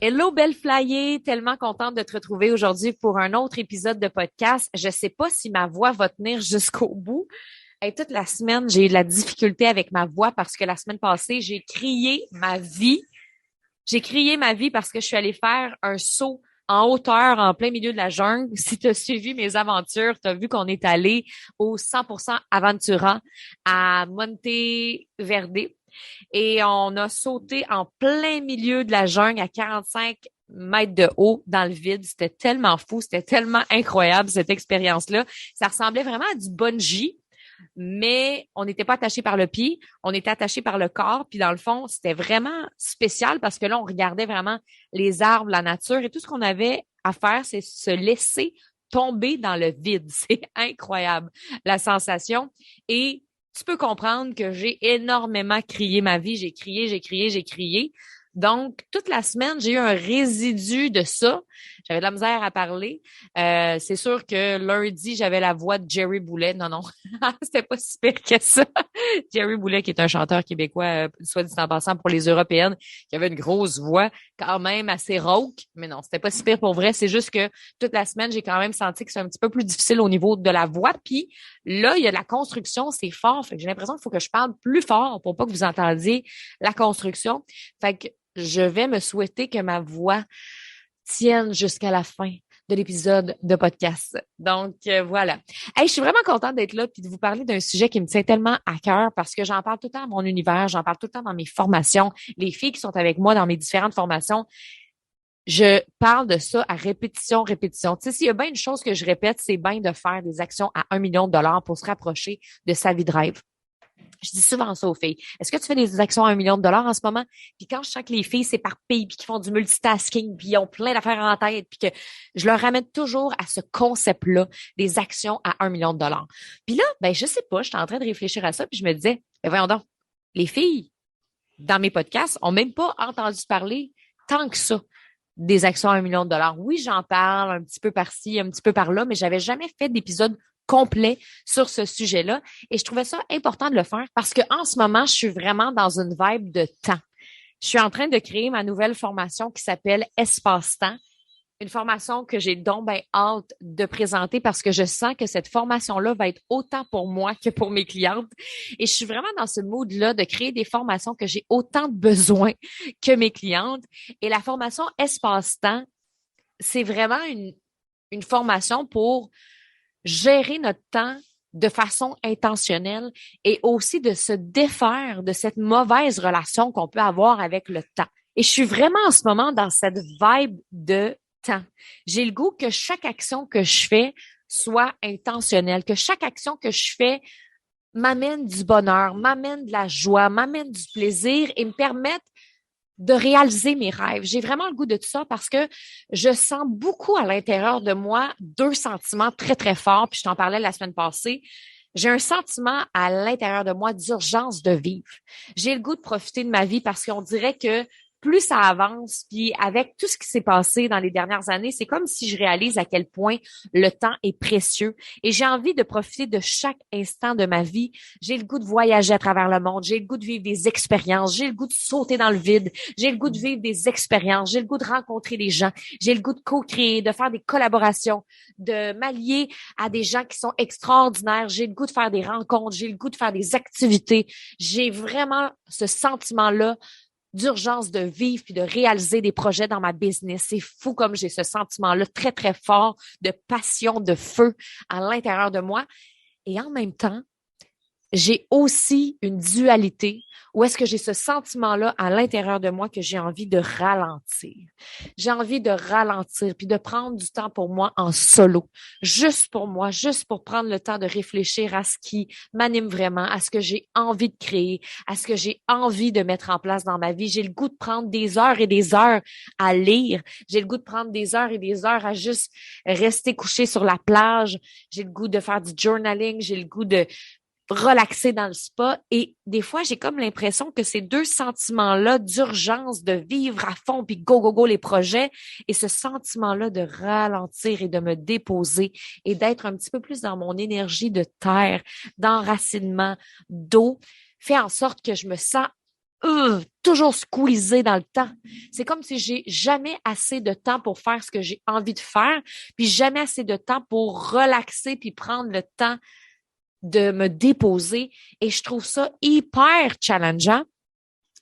Hello, belle flyer, tellement contente de te retrouver aujourd'hui pour un autre épisode de podcast. Je sais pas si ma voix va tenir jusqu'au bout. Et toute la semaine, j'ai eu de la difficulté avec ma voix parce que la semaine passée, j'ai crié ma vie. J'ai crié ma vie parce que je suis allée faire un saut en hauteur en plein milieu de la jungle. Si tu as suivi mes aventures, tu as vu qu'on est allé au 100% Aventura à Monte Verde et on a sauté en plein milieu de la jungle à 45 mètres de haut dans le vide. C'était tellement fou, c'était tellement incroyable cette expérience-là. Ça ressemblait vraiment à du bungee, mais on n'était pas attaché par le pied, on était attaché par le corps. Puis dans le fond, c'était vraiment spécial parce que là, on regardait vraiment les arbres, la nature et tout ce qu'on avait à faire, c'est se laisser tomber dans le vide. C'est incroyable, la sensation. Et tu peux comprendre que j'ai énormément crié ma vie. J'ai crié, j'ai crié, j'ai crié. Donc, toute la semaine, j'ai eu un résidu de ça. J'avais de la misère à parler. C'est sûr que lundi, j'avais la voix de Jerry Boulet. Non, non, c'était pas si pire que ça. Jerry Boulet, qui est un chanteur québécois, soit dit en passant pour les Européennes, qui avait une grosse voix quand même assez rauque. Mais non, c'était pas si pire pour vrai. C'est juste que toute la semaine, j'ai quand même senti que c'est un petit peu plus difficile au niveau de la voix. Puis là, il y a de la construction, c'est fort. Fait que j'ai l'impression qu'il faut que je parle plus fort pour pas que vous entendiez la construction. Fait que je vais me souhaiter que ma voix tienne jusqu'à la fin de l'épisode de podcast. Donc, voilà. Hey, je suis vraiment contente d'être là puis de vous parler d'un sujet qui me tient tellement à cœur parce que j'en parle tout le temps dans mon univers, j'en parle tout le temps dans mes formations. Les filles qui sont avec moi dans mes différentes formations, je parle de ça à répétition, répétition. Tu sais, s'il y a bien une chose que je répète, c'est bien de faire des actions à 1 million de dollars pour se rapprocher de sa vie de rêve. Je dis souvent ça aux filles. Est-ce que tu fais des actions à 1 million de dollars en ce moment? Puis quand je sens que les filles s'éparpillent, puis qu'ils font du multitasking, puis ils ont plein d'affaires en tête, puis que je leur ramène toujours à ce concept-là, des actions à 1 million de dollars. Puis là, ben je sais pas, j'étais en train de réfléchir à ça, puis je me disais, ben voyons donc, les filles, dans mes podcasts, ont même pas entendu parler tant que ça des actions à 1 million de dollars. Oui, j'en parle un petit peu par-ci, un petit peu par-là, mais j'avais jamais fait d'épisode complet sur ce sujet-là. Et je trouvais ça important de le faire parce que en ce moment, je suis vraiment dans une vibe de temps. Je suis en train de créer ma nouvelle formation qui s'appelle Espace-temps. Une formation que j'ai donc bien hâte de présenter parce que je sens que cette formation-là va être autant pour moi que pour mes clientes. Et je suis vraiment dans ce mood-là de créer des formations que j'ai autant de besoin que mes clientes. Et la formation Espace-temps, c'est vraiment une formation pour gérer notre temps de façon intentionnelle et aussi de se défaire de cette mauvaise relation qu'on peut avoir avec le temps. Et je suis vraiment en ce moment dans cette vibe de temps. J'ai le goût que chaque action que je fais soit intentionnelle, que chaque action que je fais m'amène du bonheur, m'amène de la joie, m'amène du plaisir et me permette de réaliser mes rêves. J'ai vraiment le goût de tout ça parce que je sens beaucoup à l'intérieur de moi deux sentiments très, très forts. Puis je t'en parlais la semaine passée. J'ai un sentiment à l'intérieur de moi d'urgence de vivre. J'ai le goût de profiter de ma vie parce qu'on dirait que plus ça avance, puis avec tout ce qui s'est passé dans les dernières années, c'est comme si je réalise à quel point le temps est précieux et j'ai envie de profiter de chaque instant de ma vie. J'ai le goût de voyager à travers le monde, j'ai le goût de vivre des expériences, j'ai le goût de sauter dans le vide, j'ai le goût de vivre des expériences, j'ai le goût de rencontrer des gens, j'ai le goût de co-créer, de faire des collaborations, de m'allier à des gens qui sont extraordinaires, j'ai le goût de faire des rencontres, j'ai le goût de faire des activités. J'ai vraiment ce sentiment-là d'urgence de vivre puis de réaliser des projets dans ma business. C'est fou comme j'ai ce sentiment-là très, très fort de passion, de feu à l'intérieur de moi. Et en même temps, j'ai aussi une dualité où est-ce que j'ai ce sentiment-là à l'intérieur de moi que j'ai envie de ralentir. J'ai envie de ralentir puis de prendre du temps pour moi en solo, juste pour moi, juste pour prendre le temps de réfléchir à ce qui m'anime vraiment, à ce que j'ai envie de créer, à ce que j'ai envie de mettre en place dans ma vie. J'ai le goût de prendre des heures et des heures à lire. J'ai le goût de prendre des heures et des heures à juste rester couché sur la plage. J'ai le goût de faire du journaling. J'ai le goût de relaxer dans le spa. Et des fois, j'ai comme l'impression que ces deux sentiments-là d'urgence, de vivre à fond, puis go, go, go les projets, et ce sentiment-là de ralentir et de me déposer et d'être un petit peu plus dans mon énergie de terre, d'enracinement, d'eau, fait en sorte que je me sens toujours squeezée dans le temps. C'est comme si j'ai jamais assez de temps pour faire ce que j'ai envie de faire, puis jamais assez de temps pour relaxer puis prendre le temps de me déposer. Et je trouve ça hyper challengeant.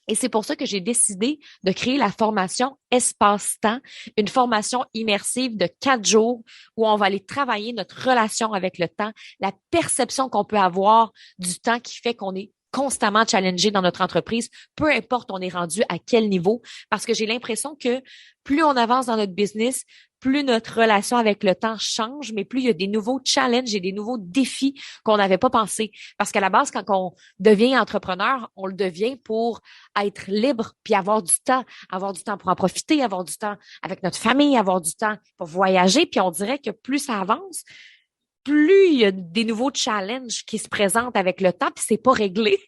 Et c'est pour ça que j'ai décidé de créer la formation Espace-temps, une formation immersive de 4 jours où on va aller travailler notre relation avec le temps, la perception qu'on peut avoir du temps qui fait qu'on est constamment challengé dans notre entreprise, peu importe on est rendu à quel niveau, parce que j'ai l'impression que plus on avance dans notre business, plus notre relation avec le temps change, mais plus il y a des nouveaux challenges et des nouveaux défis qu'on n'avait pas pensé. Parce qu'à la base, quand on devient entrepreneur, on le devient pour être libre puis avoir du temps pour en profiter, avoir du temps avec notre famille, avoir du temps pour voyager. Puis on dirait que plus ça avance, plus il y a des nouveaux challenges qui se présentent avec le temps, puis c'est pas réglé.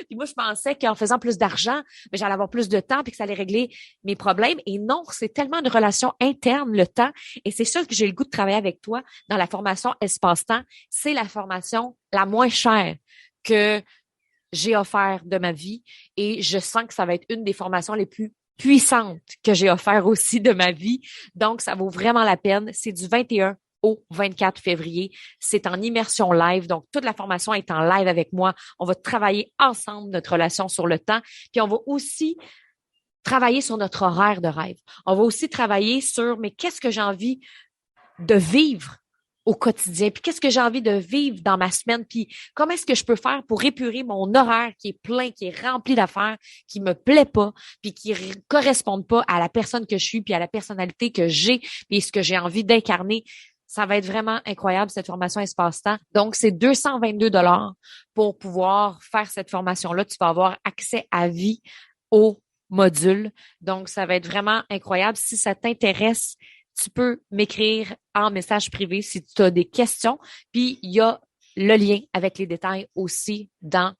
Puis moi, je pensais qu'en faisant plus d'argent, ben, j'allais avoir plus de temps, puis que ça allait régler mes problèmes. Et non, c'est tellement une relation interne, le temps. Et c'est sûr que j'ai le goût de travailler avec toi dans la formation Espace-temps. C'est la formation la moins chère que j'ai offert de ma vie. Et je sens que ça va être une des formations les plus puissantes que j'ai offert aussi de ma vie. Donc, ça vaut vraiment la peine. C'est du 21 au 24 février. C'est en immersion live. Donc, toute la formation est en live avec moi. On va travailler ensemble notre relation sur le temps. Puis, on va aussi travailler sur notre horaire de rêve. On va aussi travailler sur, mais qu'est-ce que j'ai envie de vivre au quotidien, puis qu'est-ce que j'ai envie de vivre dans ma semaine, puis comment est-ce que je peux faire pour épurer mon horaire qui est plein, qui est rempli d'affaires, qui me plaît pas, puis qui correspondent pas à la personne que je suis, puis à la personnalité que j'ai, puis ce que j'ai envie d'incarner. Ça va être vraiment incroyable, cette formation Espace-temps. Donc, c'est 222 $ pour pouvoir faire cette formation-là. Tu vas avoir accès à vie au module. Donc, ça va être vraiment incroyable. Si ça t'intéresse, tu peux m'écrire en message privé si tu as des questions. Puis, il y a le lien avec les détails aussi dans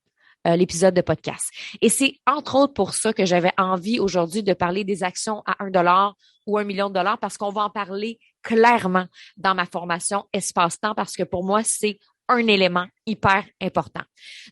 l'épisode de podcast. Et c'est entre autres pour ça que j'avais envie aujourd'hui de parler des actions à 1 $ ou 1 million de dollars parce qu'on va en parler clairement dans ma formation Espace-temps parce que pour moi, c'est un élément hyper important.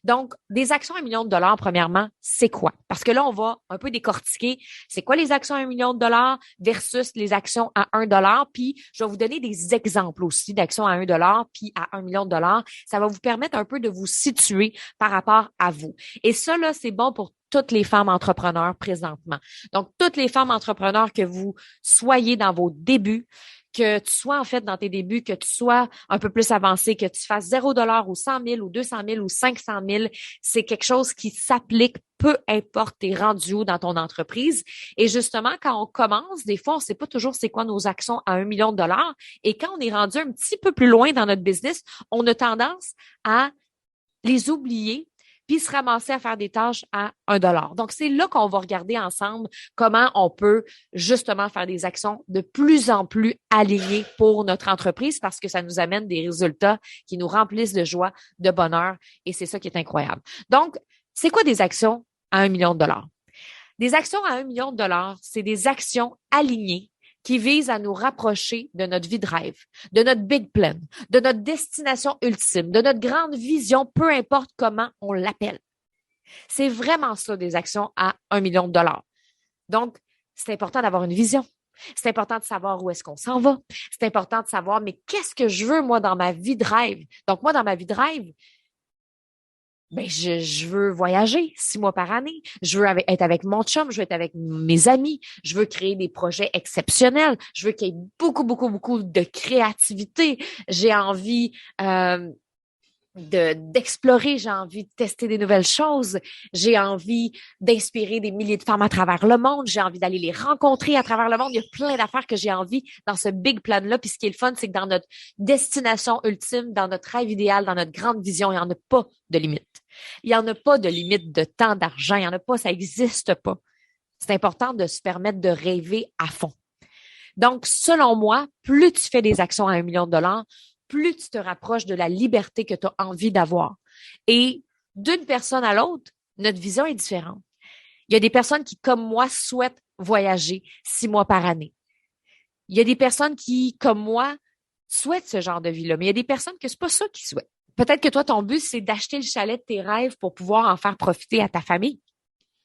Donc, des actions à 1 million de dollars, premièrement, c'est quoi? Parce que là, on va un peu décortiquer c'est quoi les actions à 1 million de dollars versus les actions à 1 $. Puis, je vais vous donner des exemples aussi d'actions à 1 $ puis à 1 million de dollars. Ça va vous permettre un peu de vous situer par rapport à vous. Et ça, là, c'est bon pour toutes les femmes entrepreneurs présentement. Donc, toutes les femmes entrepreneurs que vous soyez dans vos débuts, que tu sois en fait dans tes débuts, que tu sois un peu plus avancé, que tu fasses 0 $ ou 100 000 ou 200 000 ou 500 000, c'est quelque chose qui s'applique peu importe tes rendus où dans ton entreprise. Et justement, quand on commence, des fois, on ne sait pas toujours c'est quoi nos actions à 1 million de dollars. Et quand on est rendu un petit peu plus loin dans notre business, on a tendance à les oublier puis se ramasser à faire des tâches à 1 $. Donc, c'est là qu'on va regarder ensemble comment on peut justement faire des actions de plus en plus alignées pour notre entreprise parce que ça nous amène des résultats qui nous remplissent de joie, de bonheur et c'est ça qui est incroyable. Donc, c'est quoi des actions à 1 million de dollars? Des actions à 1 million de dollars, c'est des actions alignées qui visent à nous rapprocher de notre vie de rêve, de notre big plan, de notre destination ultime, de notre grande vision, peu importe comment on l'appelle. C'est vraiment ça, des actions à 1 million de dollars. Donc, c'est important d'avoir une vision. C'est important de savoir où est-ce qu'on s'en va. C'est important de savoir, mais qu'est-ce que je veux, moi, dans ma vie de rêve? Donc, moi, dans ma vie de rêve, ben, je veux voyager 6 mois par année. Je veux être avec mon chum. Je veux être avec mes amis. Je veux créer des projets exceptionnels. Je veux qu'il y ait beaucoup, beaucoup, beaucoup de créativité. J'ai envie d'explorer. J'ai envie de tester des nouvelles choses. J'ai envie d'inspirer des milliers de femmes à travers le monde. J'ai envie d'aller les rencontrer à travers le monde. Il y a plein d'affaires que j'ai envie dans ce big plan-là. Puis ce qui est le fun, c'est que dans notre destination ultime, dans notre rêve idéal, dans notre grande vision, il n'y en a pas de limite. Il n'y en a pas de limite de temps, d'argent. Il n'y en a pas, ça n'existe pas. C'est important de se permettre de rêver à fond. Donc, selon moi, plus tu fais des actions à 1 million de dollars, plus tu te rapproches de la liberté que tu as envie d'avoir. Et d'une personne à l'autre, notre vision est différente. Il y a des personnes qui, comme moi, souhaitent voyager 6 mois par année. Il y a des personnes qui, comme moi, souhaitent ce genre de vie-là, mais il y a des personnes que c'est pas ça qu'ils souhaitent. Peut-être que toi, ton but, c'est d'acheter le chalet de tes rêves pour pouvoir en faire profiter à ta famille.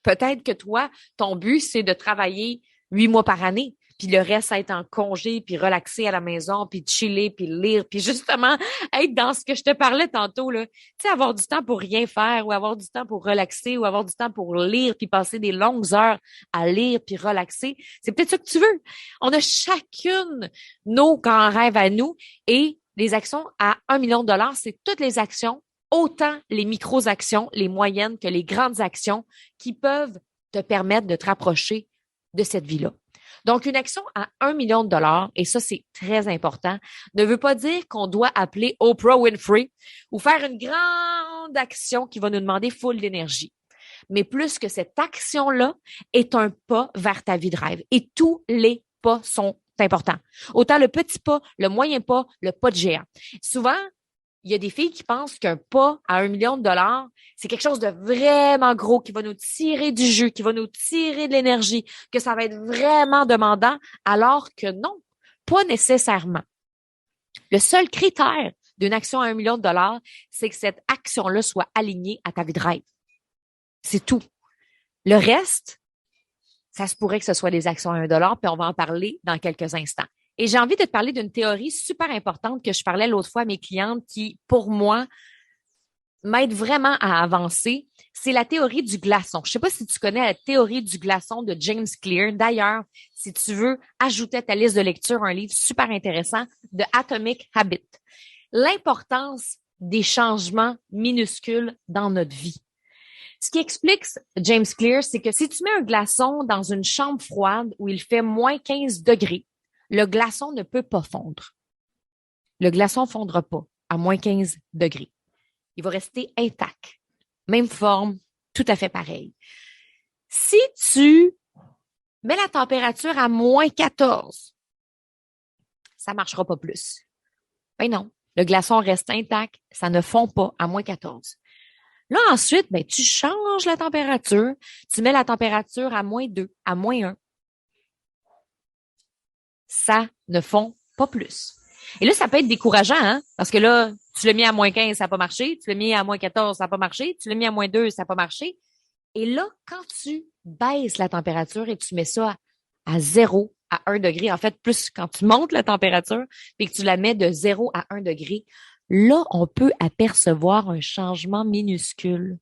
Peut-être que toi, ton but, c'est de travailler 8 mois par année, puis le reste, être en congé, puis relaxer à la maison, puis chiller, puis lire, puis justement être dans ce que je te parlais tantôt, là. Tu sais, avoir du temps pour rien faire, ou avoir du temps pour relaxer, ou avoir du temps pour lire, puis passer des longues heures à lire, puis relaxer. C'est peut-être ça que tu veux. On a chacune nos grands rêves à nous, et les actions à 1 million de dollars, c'est toutes les actions, autant les micro-actions, les moyennes que les grandes actions qui peuvent te permettre de te rapprocher de cette vie-là. Donc, une action à 1 million de dollars, et ça, c'est très important, ne veut pas dire qu'on doit appeler Oprah Winfrey ou faire une grande action qui va nous demander full d'énergie. Mais plus que cette action-là est un pas vers ta vie de rêve. Et tous les pas sont importants. Autant le petit pas, le moyen pas, le pas de géant. Souvent, il y a des filles qui pensent qu'un pas à 1 million de dollars, c'est quelque chose de vraiment gros qui va nous tirer du jus, qui va nous tirer de l'énergie, que ça va être vraiment demandant, alors que non, pas nécessairement. Le seul critère d'une action à 1 million de dollars, c'est que cette action-là soit alignée à ta vie de rêve. C'est tout. Le reste, ça se pourrait que ce soit des actions à 1 dollar, puis on va en parler dans quelques instants. Et j'ai envie de te parler d'une théorie super importante que je parlais l'autre fois à mes clientes qui, pour moi, m'aide vraiment à avancer. C'est la théorie du glaçon. Je ne sais pas si tu connais la théorie du glaçon de James Clear. D'ailleurs, si tu veux ajouter à ta liste de lecture un livre super intéressant de Atomic Habit. L'importance des changements minuscules dans notre vie. Ce qui explique James Clear, c'est que si tu mets un glaçon dans une chambre froide où il fait moins 15 degrés, le glaçon ne peut pas fondre. Le glaçon ne fondra pas à moins 15 degrés. Il va rester intact. Même forme, tout à fait pareil. Si tu mets la température à moins 14, ça ne marchera pas plus. Ben non, le glaçon reste intact, ça ne fond pas à moins 14. Là, ensuite, ben, tu changes la température, tu mets la température à moins 2, à moins 1. Ça ne fond pas plus. Et là, ça peut être décourageant, hein? Parce que là, tu l'as mis à moins 15, ça n'a pas marché. Tu l'as mis à moins 14, ça n'a pas marché. Tu l'as mis à moins 2, ça n'a pas marché. Et là, quand tu baisses la température et tu mets ça à 0, à 1 degré, en fait, plus quand tu montes la température et que tu la mets de 0 à 1 degré, là, on peut apercevoir un changement minuscule.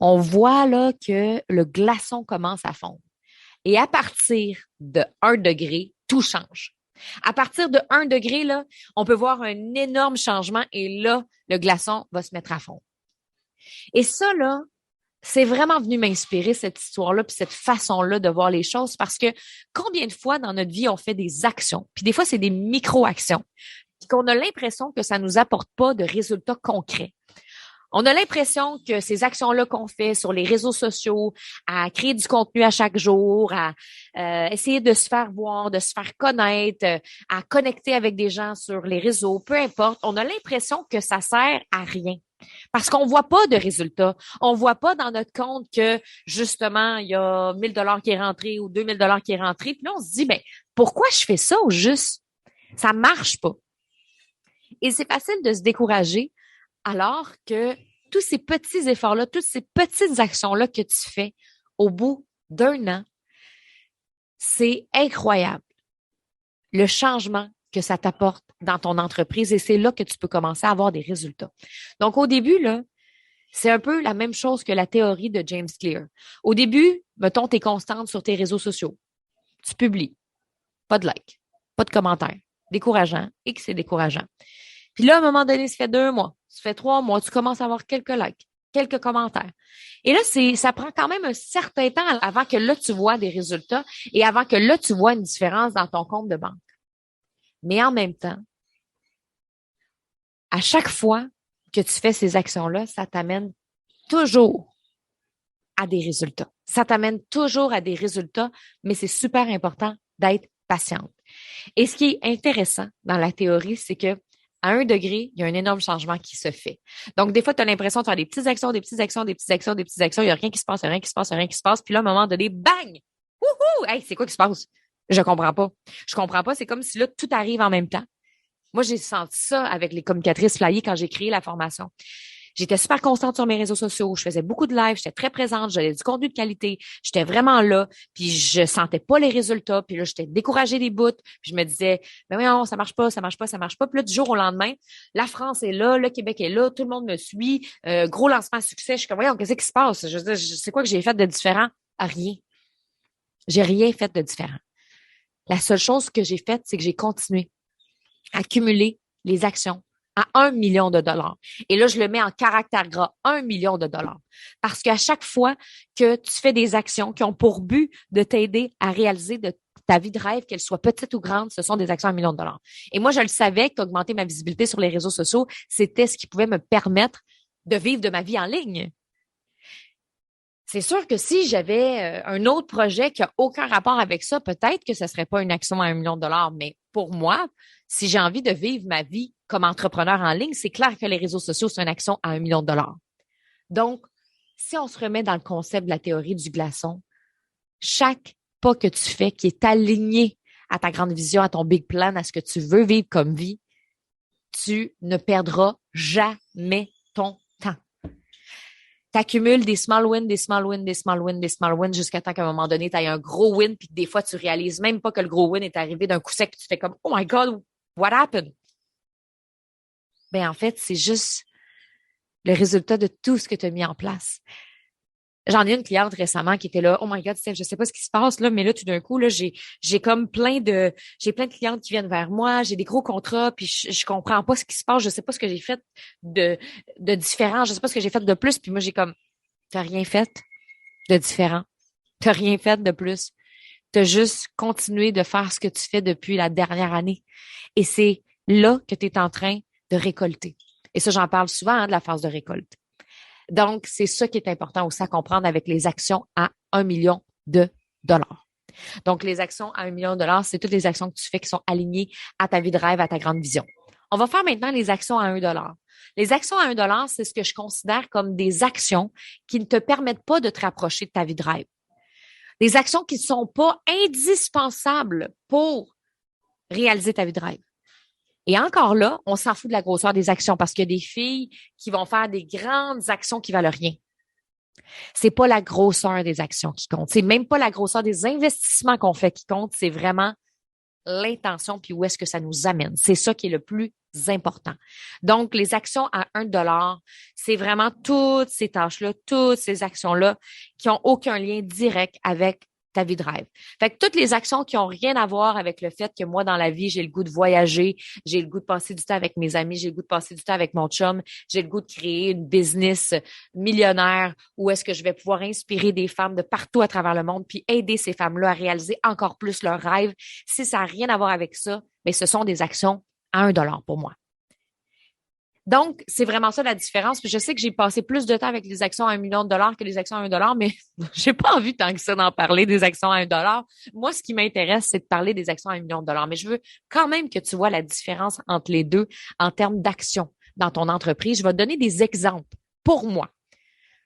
On voit là que le glaçon commence à fondre. Et à partir de 1 degré, tout change. À partir de 1 degré, là, on peut voir un énorme changement et là, le glaçon va se mettre à fond. Et ça, là, c'est vraiment venu m'inspirer, cette histoire-là, puis cette façon-là de voir les choses, parce que combien de fois dans notre vie on fait des actions, puis des fois c'est des micro-actions, puis qu'on a l'impression que ça nous apporte pas de résultats concrets. On a l'impression que ces actions-là qu'on fait sur les réseaux sociaux, à créer du contenu à chaque jour, à essayer de se faire voir, de se faire connaître, à connecter avec des gens sur les réseaux, peu importe, on a l'impression que ça sert à rien. Parce qu'on voit pas de résultats. On voit pas dans notre compte que, justement, il y a 1 000 $ qui est rentré ou 2 000 $ qui est rentré. Puis là, on se dit, ben, pourquoi je fais ça au juste? Ça marche pas. Et c'est facile de se décourager alors que tous ces petits efforts-là, toutes ces petites actions-là que tu fais au bout d'1 an, c'est incroyable. Le changement que ça t'apporte dans ton entreprise et c'est là que tu peux commencer à avoir des résultats. Donc, au début, là, c'est un peu la même chose que la théorie de James Clear. Au début, mettons, tu es constante sur tes réseaux sociaux. Tu publies. Pas de likes, pas de commentaires. Décourageant et que c'est décourageant. Puis là, à un moment donné, ça fait 2 mois, ça fait 3 mois, tu commences à avoir quelques likes, quelques commentaires. Et là, ça prend quand même un certain temps avant que là, tu vois des résultats et avant que là, tu vois une différence dans ton compte de banque. Mais en même temps, à chaque fois que tu fais ces actions-là, ça t'amène toujours à des résultats. Ça t'amène toujours à des résultats, mais c'est super important d'être patiente. Et ce qui est intéressant dans la théorie, c'est que à 1 degré, il y a un énorme changement qui se fait. Donc, des fois, tu as l'impression de faire des petites actions, des petites actions, des petites actions, des petites actions. Il n'y a rien qui se passe, rien qui se passe, rien qui se passe. Puis là, à un moment donné, bang! Wouhou! Hey, c'est quoi qui se passe? Je comprends pas. Je comprends pas. C'est comme si là, tout arrive en même temps. Moi, j'ai senti ça avec les communicatrices flyées quand j'ai créé la formation. J'étais super constante sur mes réseaux sociaux. Je faisais beaucoup de lives. J'étais très présente. J'avais du contenu de qualité. J'étais vraiment là. Puis je sentais pas les résultats. Puis là, j'étais découragée des bouts. Puis je me disais, ben oui, non, ça marche pas, ça marche pas, ça marche pas. Puis là, du jour au lendemain, la France est là, le Québec est là, tout le monde me suit. Gros lancement à succès. Je suis comme, voyons, qu'est-ce qui se passe? Je veux dire, c'est quoi que j'ai fait de différent? Rien. J'ai rien fait de différent. La seule chose que j'ai faite, c'est que j'ai continué à cumuler les actions à 1 million de dollars. Et là, je le mets en caractère gras, 1 million de dollars. Parce qu'à chaque fois que tu fais des actions qui ont pour but de t'aider à réaliser ta vie de rêve, qu'elle soit petite ou grande, ce sont des actions à 1 million de dollars. Et moi, je le savais qu'augmenter ma visibilité sur les réseaux sociaux, c'était ce qui pouvait me permettre de vivre de ma vie en ligne. C'est sûr que si j'avais un autre projet qui a aucun rapport avec ça, peut-être que ce serait pas une action à 1 million de dollars. Mais pour moi, si j'ai envie de vivre ma vie comme entrepreneur en ligne, c'est clair que les réseaux sociaux, c'est une action à 1 million de dollars. Donc, si on se remet dans le concept de la théorie du glaçon, chaque pas que tu fais qui est aligné à ta grande vision, à ton big plan, à ce que tu veux vivre comme vie, tu ne perdras jamais ton temps. T'accumules des small wins, des small wins, des small wins, des small wins jusqu'à temps qu'à un moment donné, tu aies un gros win, puis des fois, tu réalises même pas que le gros win est arrivé d'un coup sec, puis tu fais comme, oh my God, what happened? Ben, en fait, c'est juste le résultat de tout ce que tu as mis en place. J'en ai une cliente récemment qui était là, oh my God, Steph, je sais pas ce qui se passe là, mais là, tout d'un coup, là, j'ai comme j'ai plein de clientes qui viennent vers moi, j'ai des gros contrats, puis je comprends pas ce qui se passe, je sais pas ce que j'ai fait de différent, je sais pas ce que j'ai fait de plus, puis moi, j'ai comme, t'as rien fait de différent, t'as rien fait de plus, t'as juste continué de faire ce que tu fais depuis la dernière année, et c'est là que tu es en train de récolter. Et ça, j'en parle souvent de la phase de récolte. Donc, c'est ça qui est important aussi à comprendre avec les actions à 1 million de dollars. Donc, les actions à 1 million de dollars, c'est toutes les actions que tu fais qui sont alignées à ta vie de rêve, à ta grande vision. On va faire maintenant les actions à 1 dollar. Les actions à 1 dollar, c'est ce que je considère comme des actions qui ne te permettent pas de te rapprocher de ta vie de rêve. Des actions qui ne sont pas indispensables pour réaliser ta vie de rêve. Et encore là, on s'en fout de la grosseur des actions parce qu'il y a des filles qui vont faire des grandes actions qui valent rien. C'est pas la grosseur des actions qui compte. C'est même pas la grosseur des investissements qu'on fait qui compte. C'est vraiment l'intention puis où est-ce que ça nous amène. C'est ça qui est le plus important. Donc, les actions à 1 dollar, c'est vraiment toutes ces tâches-là, toutes ces actions-là qui ont aucun lien direct avec ta vie de rêve. Fait que toutes les actions qui ont rien à voir avec le fait que moi, dans la vie, j'ai le goût de voyager, j'ai le goût de passer du temps avec mes amis, j'ai le goût de passer du temps avec mon chum, j'ai le goût de créer une business millionnaire où est-ce que je vais pouvoir inspirer des femmes de partout à travers le monde puis aider ces femmes-là à réaliser encore plus leurs rêves. Si ça n'a rien à voir avec ça, mais ce sont des actions à 1 dollar pour moi. Donc, c'est vraiment ça la différence. Puis je sais que j'ai passé plus de temps avec les actions à 1 million de dollars que les actions à 1 dollar, mais j'ai pas envie tant que ça d'en parler des actions à 1 dollar. Moi, ce qui m'intéresse, c'est de parler des actions à 1 million de dollars. Mais je veux quand même que tu vois la différence entre les deux en termes d'action dans ton entreprise. Je vais te donner des exemples pour moi.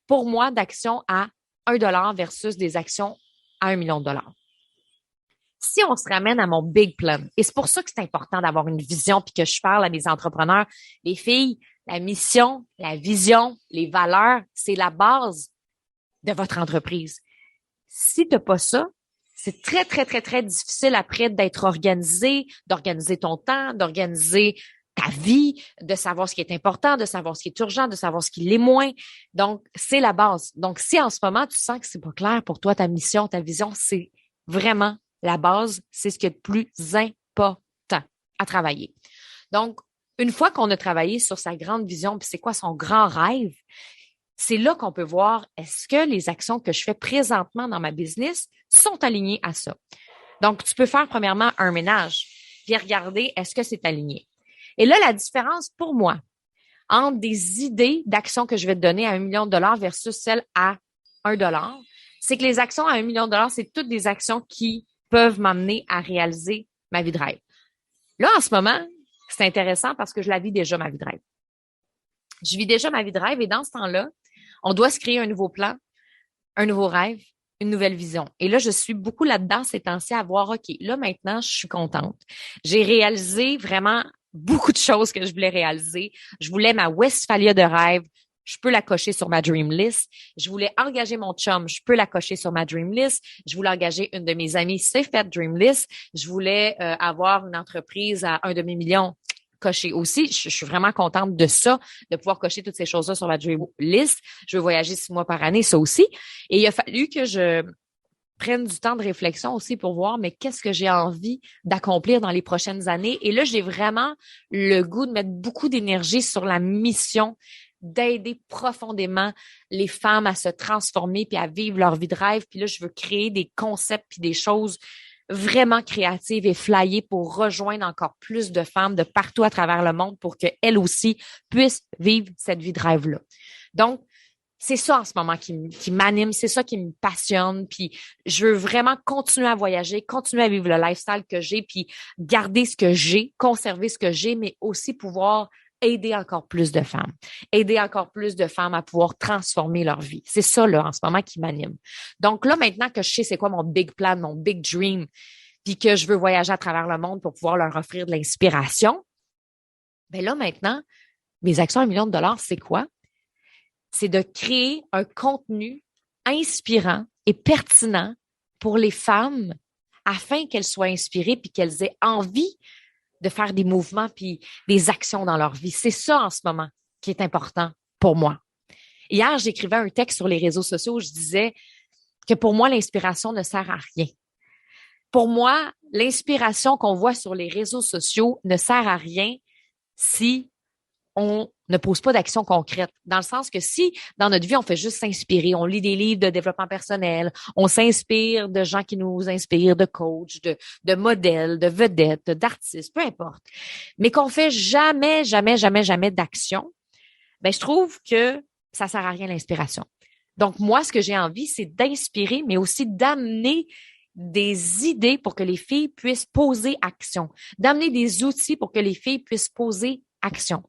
Pour moi, d'actions à 1 dollar versus des actions à 1 million de dollars. Si on se ramène à mon big plan, et c'est pour ça que c'est important d'avoir une vision puis que je parle à mes entrepreneurs, les filles, la mission, la vision, les valeurs, c'est la base de votre entreprise. Si tu n'as pas ça, c'est très, très, très, très difficile après d'être organisé, d'organiser ton temps, d'organiser ta vie, de savoir ce qui est important, de savoir ce qui est urgent, de savoir ce qui l'est moins. Donc, c'est la base. Donc, si en ce moment, tu sens que c'est pas clair pour toi, ta mission, ta vision, c'est vraiment la base, c'est ce qui est le plus important à travailler. Donc, une fois qu'on a travaillé sur sa grande vision, puis c'est quoi son grand rêve, c'est là qu'on peut voir est-ce que les actions que je fais présentement dans ma business sont alignées à ça. Donc, tu peux faire premièrement un ménage, puis regarder est-ce que c'est aligné. Et là, la différence pour moi entre des idées d'actions que je vais te donner à 1 million de dollars versus celles à 1 dollar, c'est que les actions à 1 million de dollars, c'est toutes des actions qui peuvent m'amener à réaliser ma vie de rêve. Là, en ce moment, c'est intéressant parce que je la vis déjà, ma vie de rêve. Je vis déjà ma vie de rêve et dans ce temps-là, on doit se créer un nouveau plan, un nouveau rêve, une nouvelle vision. Et là, je suis beaucoup là-dedans ces temps-ci à voir, OK, là, maintenant, je suis contente. J'ai réalisé vraiment beaucoup de choses que je voulais réaliser. Je voulais ma Westphalia de rêve. je peux la cocher sur ma dream list. Je voulais engager mon chum, je peux la cocher sur ma dream list. Je voulais engager une de mes amies, c'est fait dream list. Je voulais avoir une entreprise à 1 demi-million coché aussi. Je suis vraiment contente de ça, de pouvoir cocher toutes ces choses-là sur ma dream list. Je veux voyager 6 mois par année, ça aussi. Et il a fallu que je prenne du temps de réflexion aussi pour voir, mais qu'est-ce que j'ai envie d'accomplir dans les prochaines années. Et là, j'ai vraiment le goût de mettre beaucoup d'énergie sur la mission d'aider profondément les femmes à se transformer puis à vivre leur vie de rêve. Puis là, je veux créer des concepts puis des choses vraiment créatives et flyées pour rejoindre encore plus de femmes de partout à travers le monde pour qu'elles aussi puissent vivre cette vie de rêve-là. Donc, c'est ça en ce moment qui m'anime, c'est ça qui me passionne, puis je veux vraiment continuer à voyager, continuer à vivre le lifestyle que j'ai, puis garder ce que j'ai, conserver ce que j'ai, mais aussi pouvoir aider encore plus de femmes, aider encore plus de femmes à pouvoir transformer leur vie. C'est ça, là, en ce moment, qui m'anime. Donc là, maintenant que je sais c'est quoi mon big plan, mon big dream, puis que je veux voyager à travers le monde pour pouvoir leur offrir de l'inspiration, ben là, maintenant, mes actions à 1 million de dollars, c'est quoi? C'est de créer un contenu inspirant et pertinent pour les femmes afin qu'elles soient inspirées puis qu'elles aient envie de faire des mouvements puis des actions dans leur vie. C'est ça en ce moment qui est important pour moi. Hier, j'écrivais un texte sur les réseaux sociaux où je disais que pour moi, l'inspiration ne sert à rien. Pour moi, l'inspiration qu'on voit sur les réseaux sociaux ne sert à rien si on ne pose pas d'action concrète. Dans le sens que si, dans notre vie, on fait juste s'inspirer, on lit des livres de développement personnel, on s'inspire de gens qui nous inspirent, de coachs, de modèles, de vedettes, d'artistes, peu importe, mais qu'on fait jamais d'action, ben, je trouve que ça sert à rien l'inspiration. Donc, moi, ce que j'ai envie, c'est d'inspirer, mais aussi d'amener des idées pour que les filles puissent poser action, d'amener des outils pour que les filles puissent poser action.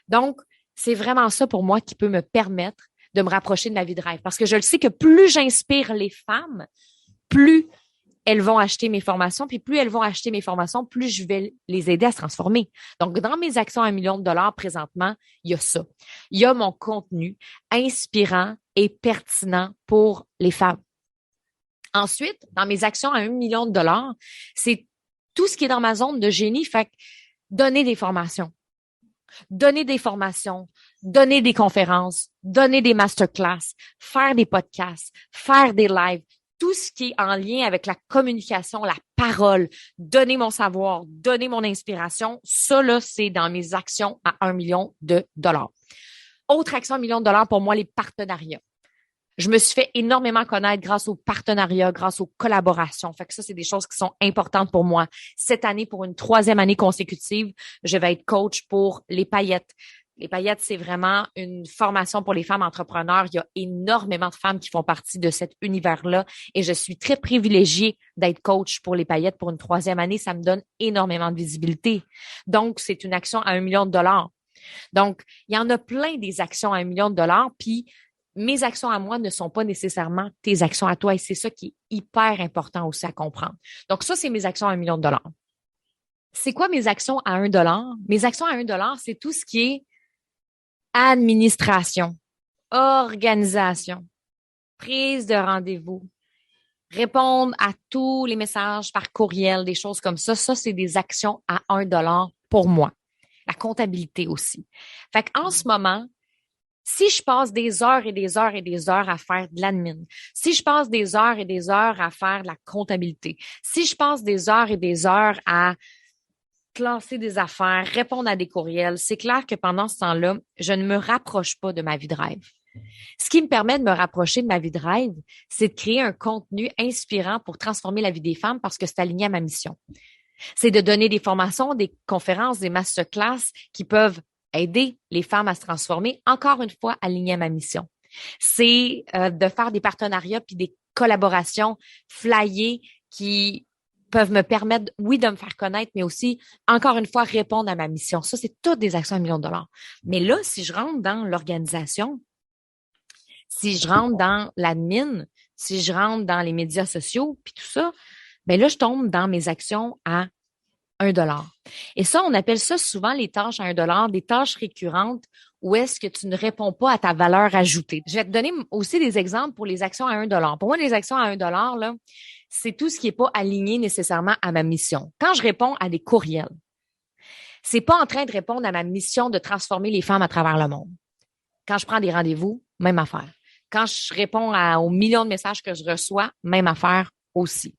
Donc, c'est vraiment ça pour moi qui peut me permettre de me rapprocher de ma vie de rêve. Parce que je le sais que plus j'inspire les femmes, plus elles vont acheter mes formations, puis plus elles vont acheter mes formations, plus je vais les aider à se transformer. Donc, dans mes actions à 1 million de dollars présentement, il y a ça. Il y a mon contenu inspirant et pertinent pour les femmes. Ensuite, dans mes actions à 1 million de dollars, c'est tout ce qui est dans ma zone de génie, fait que donner des formations. Donner des formations, donner des conférences, donner des masterclass, faire des podcasts, faire des lives, tout ce qui est en lien avec la communication, la parole, donner mon savoir, donner mon inspiration, ça là, c'est dans mes actions à 1 million de dollars. Autre action à 1 million de dollars pour moi, les partenariats. Je me suis fait énormément connaître grâce aux partenariats, grâce aux collaborations. Fait que ça, c'est des choses qui sont importantes pour moi. Cette année, pour une 3e année consécutive, je vais être coach pour les paillettes. Les paillettes, c'est vraiment une formation pour les femmes entrepreneurs. Il y a énormément de femmes qui font partie de cet univers-là et je suis très privilégiée d'être coach pour les paillettes pour une 3e année. Ça me donne énormément de visibilité. Donc, c'est une action à 1 million de dollars. Donc, il y en a plein des actions à 1 million de dollars, puis mes actions à moi ne sont pas nécessairement tes actions à toi et c'est ça qui est hyper important aussi à comprendre. Donc, ça, c'est mes actions à 1 million de dollars. C'est quoi mes actions à 1 dollar? Mes actions à 1 dollar, c'est tout ce qui est administration, organisation, prise de rendez-vous, répondre à tous les messages par courriel, des choses comme ça. Ça, c'est des actions à 1 dollar pour moi. La comptabilité aussi. Fait qu'en ce moment, si je passe des heures et des heures et des heures à faire de l'admin, si je passe des heures et des heures à faire de la comptabilité, si je passe des heures et des heures à classer des affaires, répondre à des courriels, c'est clair que pendant ce temps-là, je ne me rapproche pas de ma vie de rêve. Ce qui me permet de me rapprocher de ma vie de rêve, c'est de créer un contenu inspirant pour transformer la vie des femmes parce que c'est aligné à ma mission. C'est de donner des formations, des conférences, des masterclass qui peuvent aider les femmes à se transformer, encore une fois, alignées à ma mission. C'est de faire des partenariats puis des collaborations flyées qui peuvent me permettre, oui, de me faire connaître, mais aussi, encore une fois, répondre à ma mission. Ça, c'est toutes des actions à 1 million de dollars. Mais là, si je rentre dans l'organisation, si je rentre dans l'admin, si je rentre dans les médias sociaux, puis tout ça, ben là, je tombe dans mes actions à 1 dollar. Et ça, on appelle ça souvent les tâches à 1 dollar, des tâches récurrentes ou est-ce que tu ne réponds pas à ta valeur ajoutée? Je vais te donner aussi des exemples pour les actions à 1 $. Pour moi, les actions à 1 $, là, c'est tout ce qui n'est pas aligné nécessairement à ma mission. Quand je réponds à des courriels, c'est pas en train de répondre à ma mission de transformer les femmes à travers le monde. Quand je prends des rendez-vous, même affaire. Quand je réponds aux millions de messages que je reçois, même affaire aussi.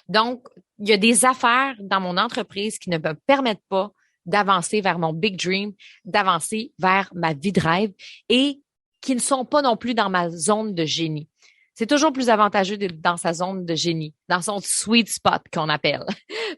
Donc, il y a des affaires dans mon entreprise qui ne me permettent pas d'avancer vers mon big dream, d'avancer vers ma vie de rêve et qui ne sont pas non plus dans ma zone de génie. C'est toujours plus avantageux d'être dans sa zone de génie, dans son sweet spot qu'on appelle.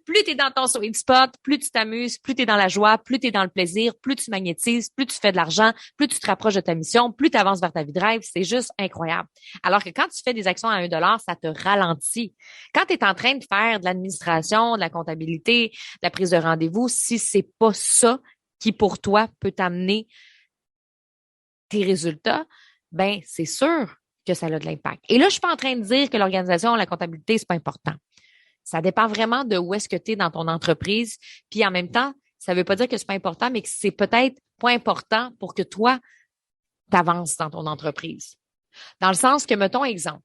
Plus tu es dans ton sweet spot, plus tu t'amuses, plus tu es dans la joie, plus tu es dans le plaisir, plus tu magnétises, plus tu fais de l'argent, plus tu te rapproches de ta mission, plus tu avances vers ta vie de rêve. C'est juste incroyable. Alors que quand tu fais des actions à 1 $, ça te ralentit. Quand tu es en train de faire de l'administration, de la comptabilité, de la prise de rendez-vous, si c'est pas ça qui pour toi peut t'amener tes résultats, ben c'est sûr que ça a de l'impact. Et là, je suis pas en train de dire que l'organisation, la comptabilité, c'est pas important. Ça dépend vraiment de où est-ce que tu es dans ton entreprise. Puis en même temps, ça veut pas dire que c'est pas important, mais que c'est peut-être pas important pour que toi, tu avances dans ton entreprise. Dans le sens que, mettons exemple,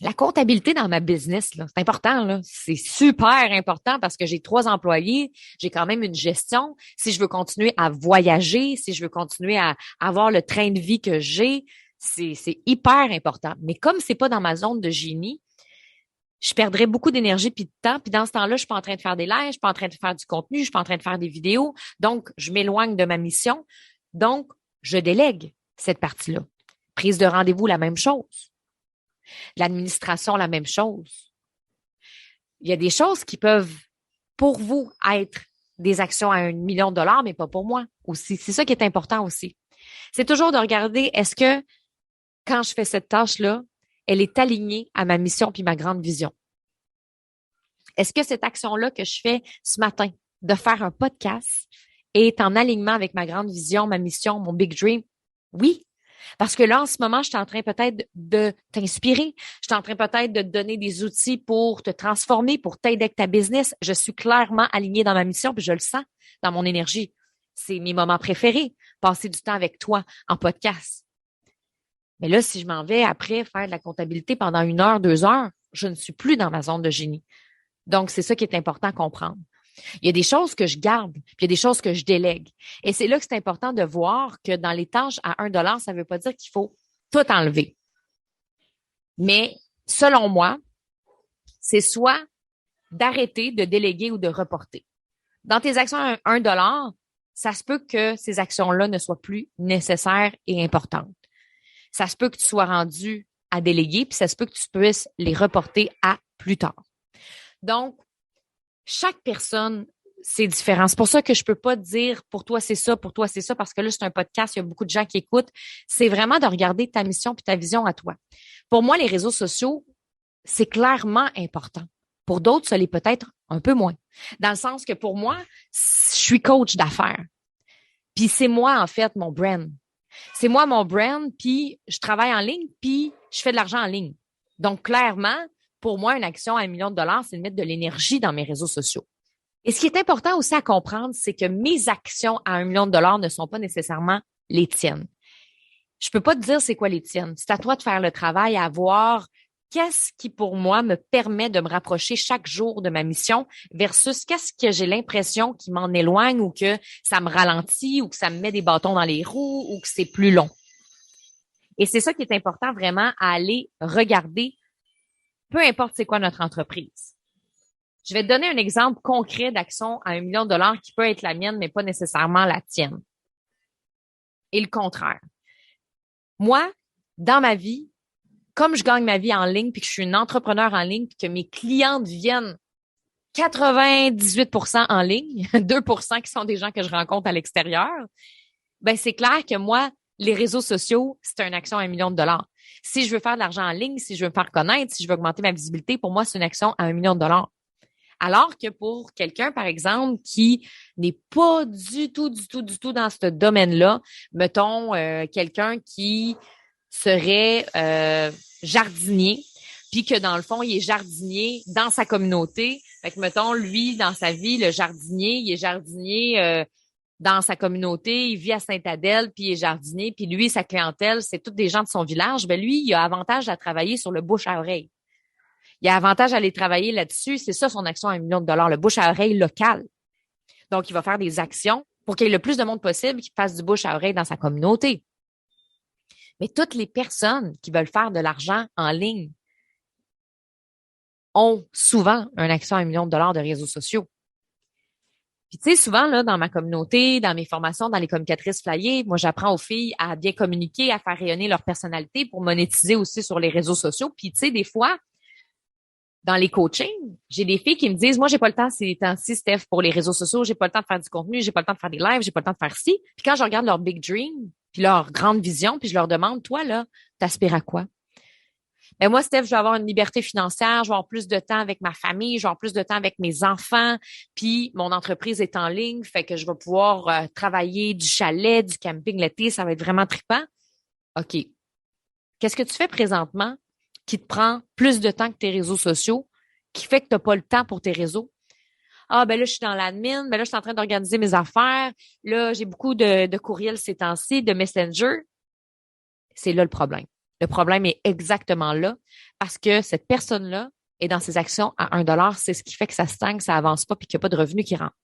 la comptabilité dans ma business, là, c'est important, là. C'est super important parce que j'ai 3 employés, j'ai quand même une gestion. Si je veux continuer à voyager, si je veux continuer à avoir le train de vie que j'ai, c'est hyper important. Mais comme c'est pas dans ma zone de génie, je perdrais beaucoup d'énergie puis de temps. Puis dans ce temps-là, je suis pas en train de faire des lives, je suis pas en train de faire du contenu, je suis pas en train de faire des vidéos. Donc, je m'éloigne de ma mission. Donc, je délègue cette partie-là. Prise de rendez-vous, la même chose. L'administration, la même chose. Il y a des choses qui peuvent, pour vous, être des actions à 1 million de $, mais pas pour moi aussi. C'est ça qui est important aussi. C'est toujours de regarder, est-ce que quand je fais cette tâche-là, elle est alignée à ma mission puis ma grande vision? Est-ce que cette action-là que je fais ce matin, de faire un podcast, est en alignement avec ma grande vision, ma mission, mon big dream? Oui. Parce que là, en ce moment, je suis en train peut-être de t'inspirer. Je suis en train peut-être de te donner des outils pour te transformer, pour t'aider avec ta business. Je suis clairement alignée dans ma mission, puis je le sens dans mon énergie. C'est mes moments préférés, passer du temps avec toi en podcast. Mais là, si je m'en vais après faire de la comptabilité pendant 1 heure, 2 heures, je ne suis plus dans ma zone de génie. Donc, c'est ça qui est important à comprendre. Il y a des choses que je garde, puis il y a des choses que je délègue. Et c'est là que c'est important de voir que dans les tâches à 1 $, ça ne veut pas dire qu'il faut tout enlever. Mais selon moi, c'est soit d'arrêter de déléguer ou de reporter. Dans tes actions à 1 $, ça se peut que ces actions-là ne soient plus nécessaires et importantes. Ça se peut que tu sois rendu à déléguer, puis ça se peut que tu puisses les reporter à plus tard. Donc, chaque personne, c'est différent. C'est pour ça que je peux pas te dire pour toi c'est ça, pour toi c'est ça, parce que là, c'est un podcast, il y a beaucoup de gens qui écoutent. C'est vraiment de regarder ta mission puis ta vision à toi. Pour moi, les réseaux sociaux, c'est clairement important. Pour d'autres, ça l'est peut-être un peu moins. Dans le sens que pour moi, je suis coach d'affaires. Puis c'est moi, en fait, mon brand. C'est moi, mon brand, puis je travaille en ligne, puis je fais de l'argent en ligne. Donc, clairement, pour moi, une action à 1 million de $, c'est de mettre de l'énergie dans mes réseaux sociaux. Et ce qui est important aussi à comprendre, c'est que mes actions à 1 million de $ ne sont pas nécessairement les tiennes. Je peux pas te dire c'est quoi les tiennes. C'est à toi de faire le travail, à voir qu'est-ce qui, pour moi, me permet de me rapprocher chaque jour de ma mission versus qu'est-ce que j'ai l'impression qui m'en éloigne ou que ça me ralentit ou que ça me met des bâtons dans les roues ou que c'est plus long. Et c'est ça qui est important vraiment à aller regarder, peu importe c'est quoi notre entreprise. Je vais te donner un exemple concret d'action à 1 million de $ qui peut être la mienne, mais pas nécessairement la tienne. Et le contraire. Moi, dans ma vie, comme je gagne ma vie en ligne, puis que je suis une entrepreneur en ligne, puis que mes clientes viennent 98% en ligne, 2% qui sont des gens que je rencontre à l'extérieur, ben c'est clair que moi, les réseaux sociaux, c'est une action à 1 million de $. Si je veux faire de l'argent en ligne, si je veux me faire connaître, si je veux augmenter ma visibilité, pour moi, c'est une action à 1 million de $. Alors que pour quelqu'un, par exemple, qui n'est pas du tout dans ce domaine-là, mettons quelqu'un qui serait jardinier, puis que dans le fond, il est jardinier dans sa communauté. Fait que, mettons, lui, dans sa vie, le jardinier, il est jardinier dans sa communauté, il vit à Sainte-Adèle, puis il est jardinier, puis lui, sa clientèle, c'est tous des gens de son village, ben lui, il a avantage à travailler sur le bouche à oreille. Il a avantage à aller travailler là-dessus. C'est ça son action à 1 million de dollars, le bouche à oreille local. Donc, il va faire des actions pour qu'il y ait le plus de monde possible qui fasse du bouche à oreille dans sa communauté. Mais toutes les personnes qui veulent faire de l'argent en ligne ont souvent une action à 1 million de dollars de réseaux sociaux. Puis tu sais, souvent, là, dans ma communauté, dans mes formations, dans les communicatrices flyées, moi, j'apprends aux filles à bien communiquer, à faire rayonner leur personnalité pour monétiser aussi sur les réseaux sociaux. Puis tu sais, des fois, dans les coachings, j'ai des filles qui me disent, moi, j'ai pas le temps ces temps-ci, Steph, pour les réseaux sociaux, j'ai pas le temps de faire du contenu, j'ai pas le temps de faire des lives, j'ai pas le temps de faire ci. Puis quand je regarde leur big dream, puis leur grande vision, puis je leur demande, toi, là, t'aspires à quoi? Ben moi, Steph, je vais avoir une liberté financière, je vais avoir plus de temps avec ma famille, je vais avoir plus de temps avec mes enfants, puis mon entreprise est en ligne, fait que je vais pouvoir travailler du chalet, du camping l'été, ça va être vraiment trippant. OK. Qu'est-ce que tu fais présentement qui te prend plus de temps que tes réseaux sociaux, qui fait que tu n'as pas le temps pour tes réseaux? Ah, ben là, je suis dans l'admin, ben là, je suis en train d'organiser mes affaires. Là, j'ai beaucoup de courriels ces temps-ci, de Messenger. C'est là le problème. Le problème est exactement là parce que cette personne-là est dans ses actions à 1 dollar. C'est ce qui fait que ça stagne, ça avance pas puis qu'il n'y a pas de revenus qui rentrent.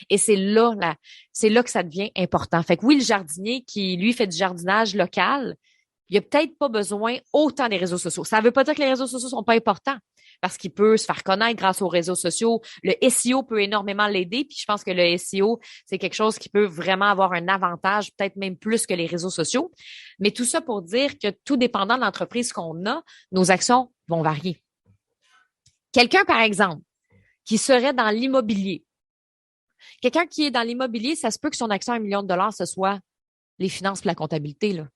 Et c'est là que ça devient important. Fait que oui, le jardinier qui, lui, fait du jardinage local, il a peut-être pas besoin autant des réseaux sociaux. Ça ne veut pas dire que les réseaux sociaux sont pas importants parce qu'il peut se faire connaître grâce aux réseaux sociaux. Le SEO peut énormément l'aider, puis je pense que le SEO, c'est quelque chose qui peut vraiment avoir un avantage, peut-être même plus que les réseaux sociaux. Mais tout ça pour dire que tout dépendant de l'entreprise qu'on a, nos actions vont varier. Quelqu'un, par exemple, qui serait dans l'immobilier. Quelqu'un qui est dans l'immobilier, ça se peut que son action à 1 million de dollars, ce soit les finances et la comptabilité, là.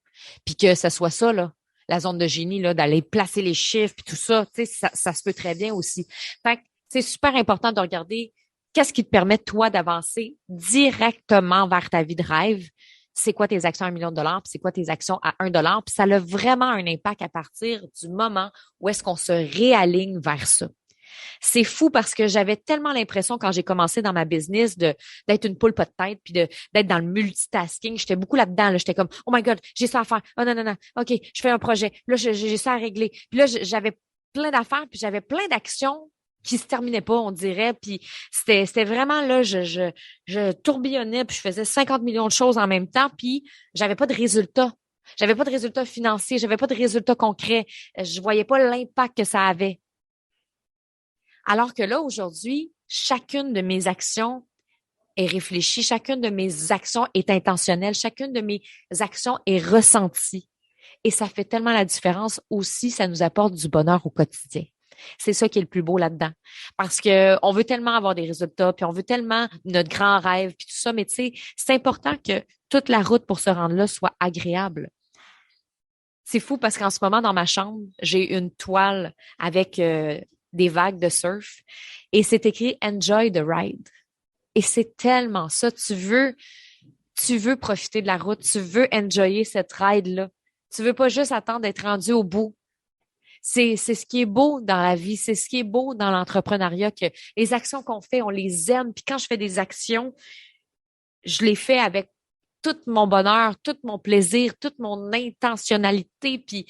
Puis que ce soit ça, là, la zone de génie, là, d'aller placer les chiffres puis tout ça, tu sais, ça se peut très bien aussi. Fait que c'est super important de regarder qu'est-ce qui te permet, toi, d'avancer directement vers ta vie de rêve. C'est quoi tes actions à 1 million de dollars, puis c'est quoi tes actions à 1 dollar, puis ça a vraiment un impact à partir du moment où est-ce qu'on se réaligne vers ça. C'est fou parce que j'avais tellement l'impression quand j'ai commencé dans ma business d'être une poule pas de tête puis d'être dans le multitasking. J'étais beaucoup là-dedans. Là. J'étais comme, oh my God, j'ai ça à faire. Oh non, non, non. OK, je fais un projet. Là, j'ai ça à régler. Puis là, j'avais plein d'affaires puis j'avais plein d'actions qui se terminaient pas, on dirait. Puis c'était vraiment là, je tourbillonnais puis je faisais 50 millions de choses en même temps puis j'avais pas de résultats. J'avais pas de résultats financiers, j'avais pas de résultats concrets. Je voyais pas l'impact que ça avait. Alors que là, aujourd'hui, chacune de mes actions est réfléchie, chacune de mes actions est intentionnelle, chacune de mes actions est ressentie. Et ça fait tellement la différence aussi, ça nous apporte du bonheur au quotidien. C'est ça qui est le plus beau là-dedans. Parce que on veut tellement avoir des résultats, puis on veut tellement notre grand rêve, puis tout ça, mais tu sais, c'est important que toute la route pour se rendre là soit agréable. C'est fou parce qu'en ce moment, dans ma chambre, j'ai une toile avec des vagues de surf et c'est écrit Enjoy the ride. Et c'est tellement ça. Tu veux profiter de la route, tu veux enjoyer cette ride-là. Tu veux pas juste attendre d'être rendu au bout. C'est ce qui est beau dans la vie, c'est ce qui est beau dans l'entrepreneuriat, que les actions qu'on fait, on les aime. Puis quand je fais des actions, je les fais avec tout mon bonheur, tout mon plaisir, toute mon intentionnalité, puis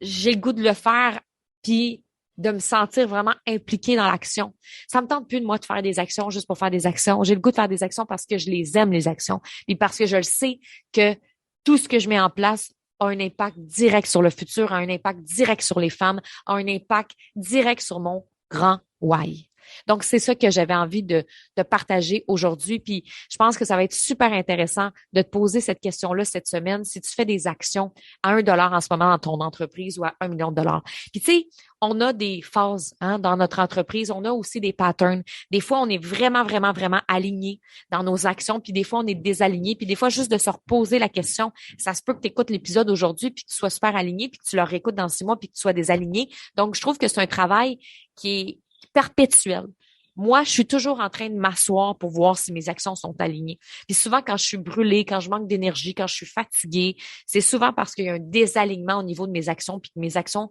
j'ai le goût de le faire, puis de me sentir vraiment impliquée dans l'action. Ça me tente plus de moi de faire des actions juste pour faire des actions. J'ai le goût de faire des actions parce que je les aime, les actions, puis parce que je le sais que tout ce que je mets en place a un impact direct sur le futur, a un impact direct sur les femmes, a un impact direct sur mon grand why. Donc, c'est ça que j'avais envie de partager aujourd'hui. Puis, je pense que ça va être super intéressant de te poser cette question-là cette semaine. Si tu fais des actions à 1 dollar en ce moment dans ton entreprise ou à 1 million de dollars. Puis, tu sais, on a des phases dans notre entreprise. On a aussi des patterns. Des fois, on est vraiment, vraiment, vraiment aligné dans nos actions. Puis, des fois, on est désaligné. Puis, des fois, juste de se reposer la question, ça se peut que tu écoutes l'épisode aujourd'hui puis que tu sois super aligné puis que tu le réécoutes dans 6 mois puis que tu sois désaligné. Donc, je trouve que c'est un travail qui est perpétuel. Moi, je suis toujours en train de m'asseoir pour voir si mes actions sont alignées. Puis souvent, quand je suis brûlée, quand je manque d'énergie, quand je suis fatiguée, c'est souvent parce qu'il y a un désalignement au niveau de mes actions, puis que mes actions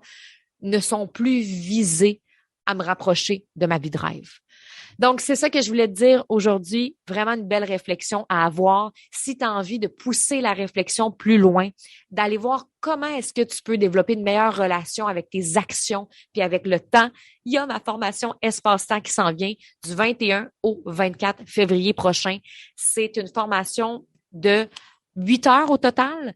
ne sont plus visées à me rapprocher de ma vie de rêve. Donc, c'est ça que je voulais te dire aujourd'hui. Vraiment une belle réflexion à avoir. Si tu as envie de pousser la réflexion plus loin, d'aller voir comment est-ce que tu peux développer une meilleure relation avec tes actions puis avec le temps, il y a ma formation Espace-temps qui s'en vient du 21 au 24 février prochain. C'est une formation de 8 heures au total.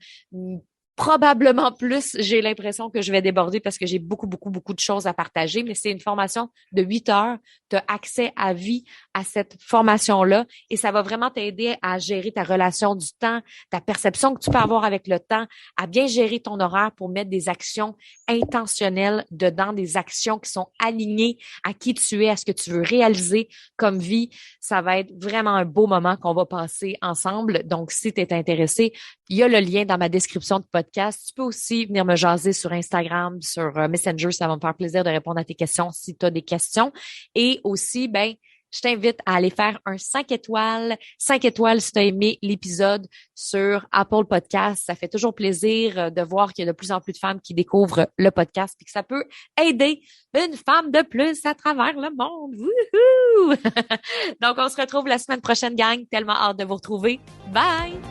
Probablement plus, j'ai l'impression que je vais déborder parce que j'ai beaucoup, beaucoup, beaucoup de choses à partager, mais c'est une formation de 8 heures. Tu as accès à vie à cette formation-là et ça va vraiment t'aider à gérer ta relation du temps, ta perception que tu peux avoir avec le temps, à bien gérer ton horaire pour mettre des actions intentionnelles dedans, des actions qui sont alignées à qui tu es, à ce que tu veux réaliser comme vie. Ça va être vraiment un beau moment qu'on va passer ensemble. Donc, si tu es intéressé, il y a le lien dans ma description de podcast. Tu peux aussi venir me jaser sur Instagram, sur Messenger. Ça va me faire plaisir de répondre à tes questions si tu as des questions. Et aussi, ben, je t'invite à aller faire un 5 étoiles. 5 étoiles si tu as aimé l'épisode sur Apple Podcast. Ça fait toujours plaisir de voir qu'il y a de plus en plus de femmes qui découvrent le podcast et que ça peut aider une femme de plus à travers le monde. Wouhou! Donc, on se retrouve la semaine prochaine, gang. Tellement hâte de vous retrouver. Bye!